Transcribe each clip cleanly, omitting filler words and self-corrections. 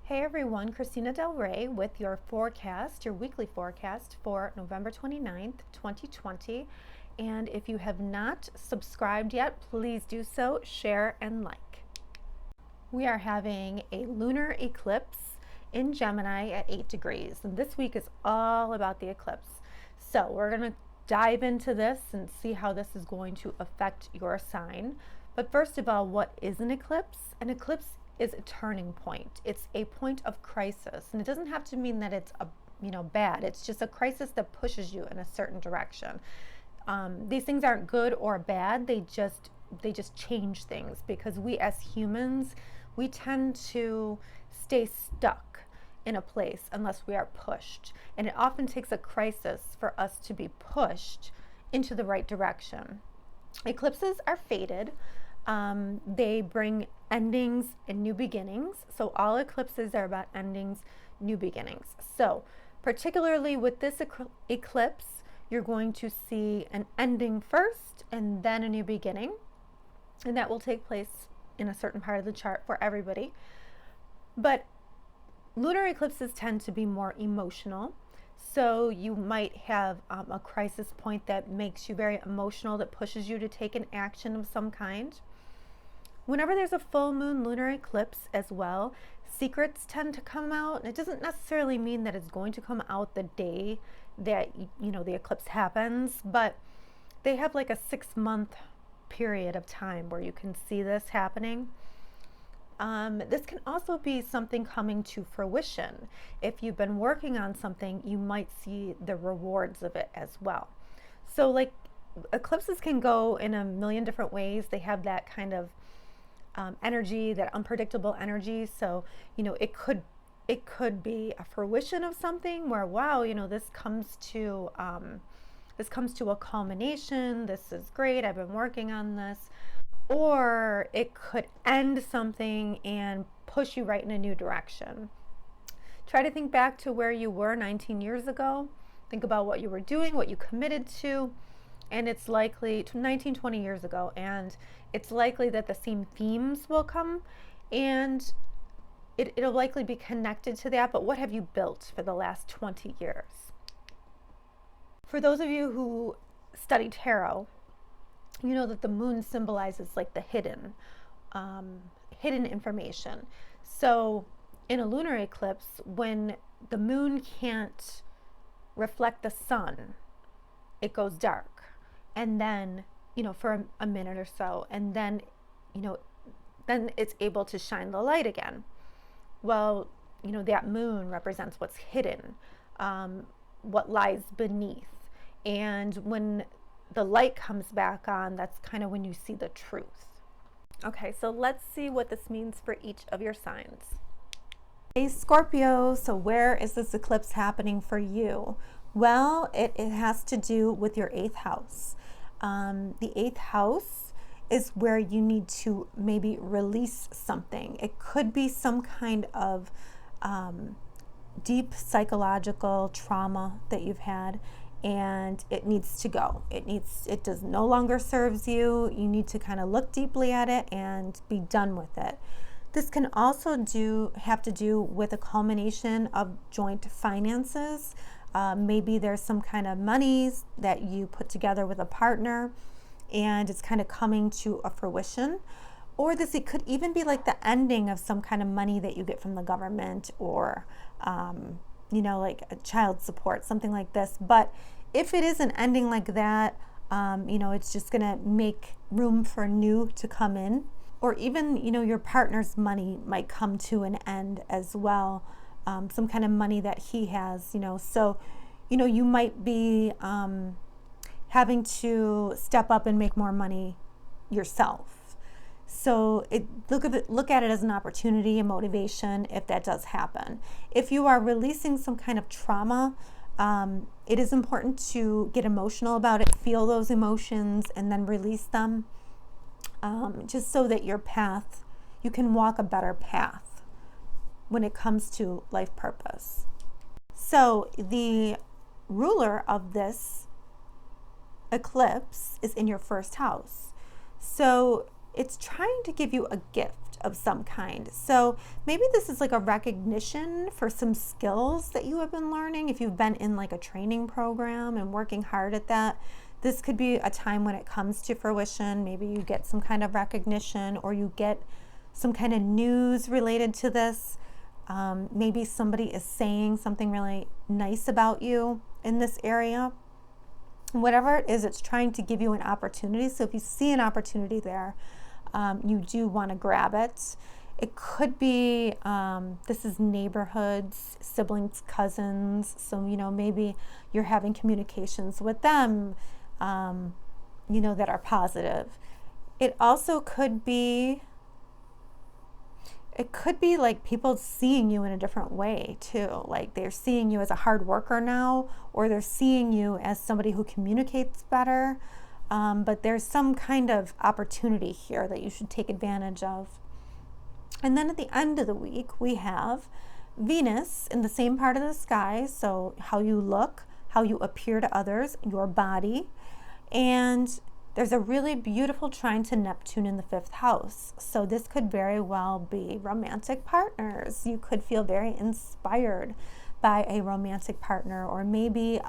Hey everyone, Christina Del Rey with your forecast, your weekly forecast for November 29th, 2020. And if you have not subscribed yet, please do so, share and like. We are having a lunar eclipse in Gemini at 8 degrees. And this week is all about the eclipse. So we're going to dive into this and see how this is going to affect your sign. But first of all, what is an eclipse? An eclipse is a turning point. It's a point of crisis, and it doesn't have to mean that it's bad. It's just a crisis that pushes you in a certain direction. These things aren't good or bad. They just change things, because we as humans, we tend to stay stuck in a place unless we are pushed, and it often takes a crisis for us to be pushed into the right direction. Eclipses are fated. They bring endings and new beginnings. So all eclipses are about endings, new beginnings. So particularly with this eclipse, you're going to see an ending first and then a new beginning. And that will take place in a certain part of the chart for everybody. But lunar eclipses tend to be more emotional. So you might have a crisis point that makes you very emotional, that pushes you to take an action of some kind. Whenever there's a full moon lunar eclipse as well, secrets tend to come out. It doesn't necessarily mean that it's going to come out the day that the eclipse happens, but they have like a 6-month period of time where you can see this happening. This can also be something coming to fruition. If you've been working on something, you might see the rewards of it as well. So like eclipses can go in a million different ways. They have that kind of energy, that unpredictable energy. So it could be a fruition of something where, wow, this comes to a culmination. This is great. I've been working on this. Or it could end something and push you right in a new direction. Try to think back to where you were 19 years ago. Think about what you were doing, what you committed to, and it's likely 20 years ago, and it's likely that the same themes will come, and it'll likely be connected to that. But what have you built for the last 20 years? For those of you who study tarot, you know that the moon symbolizes like the hidden information. So in a lunar eclipse, when the moon can't reflect the sun, it goes dark. And then, for a minute or so, and then, then it's able to shine the light again. Well, that moon represents what's hidden, what lies beneath. And when the light comes back on, that's kind of when you see the truth. Okay, so let's see what this means for each of your signs. Hey Scorpio, so where is this eclipse happening for you? Well, it has to do with your 8th house. The 8th house is where you need to maybe release something. It could be some kind of deep psychological trauma that you've had, and it needs to go. It does no longer serves you. You need to kind of look deeply at it and be done with it. This can also have to do with a culmination of joint finances. Maybe there's some kind of monies that you put together with a partner and it's kind of coming to a fruition. Or it could even be like the ending of some kind of money that you get from the government, or like a child support, something like this. But if it is an ending like that, it's just gonna make room for new to come in. Or even, your partner's money might come to an end as well. Some kind of money that he has, so, you might be having to step up and make more money yourself. So look at it as an opportunity and motivation if that does happen. If you are releasing some kind of trauma, it is important to get emotional about it, feel those emotions, and then release them, just so that you can walk a better path when it comes to life purpose. So the ruler of this eclipse is in your 1st house. So it's trying to give you a gift. of some kind. So maybe this is like a recognition for some skills that you have been learning. If you've been in like a training program and working hard at that, this could be a time when it comes to fruition. Maybe you get some kind of recognition, or you get some kind of news related to this. Maybe somebody is saying something really nice about you in this area. Whatever it is, it's trying to give you an opportunity. So if you see an opportunity there, you do want to grab it. It could be, this is neighborhoods, siblings, cousins. So, maybe you're having communications with them, that are positive. It also could be, like people seeing you in a different way too. Like they're seeing you as a hard worker now, or they're seeing you as somebody who communicates better. But there's some kind of opportunity here that you should take advantage of. And then at the end of the week, we have Venus in the same part of the sky. So how you look, how you appear to others, your body. And there's a really beautiful trine to Neptune in the 5th house. So this could very well be romantic partners. You could feel very inspired by a romantic partner, or maybe,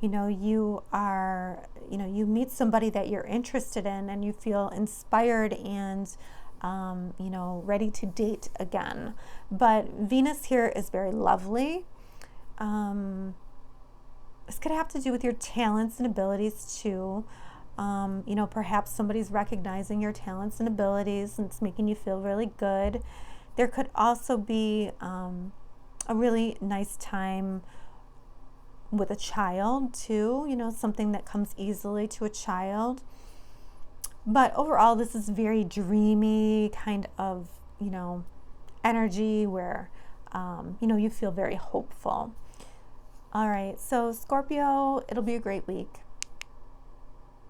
you meet somebody that you're interested in and you feel inspired and, ready to date again. But Venus here is very lovely. This could have to do with your talents and abilities too. Perhaps somebody's recognizing your talents and abilities and it's making you feel really good. There could also be a really nice time with a child too, something that comes easily to a child. But overall, this is very dreamy kind of, energy where, you feel very hopeful. All right, so Scorpio, it'll be a great week.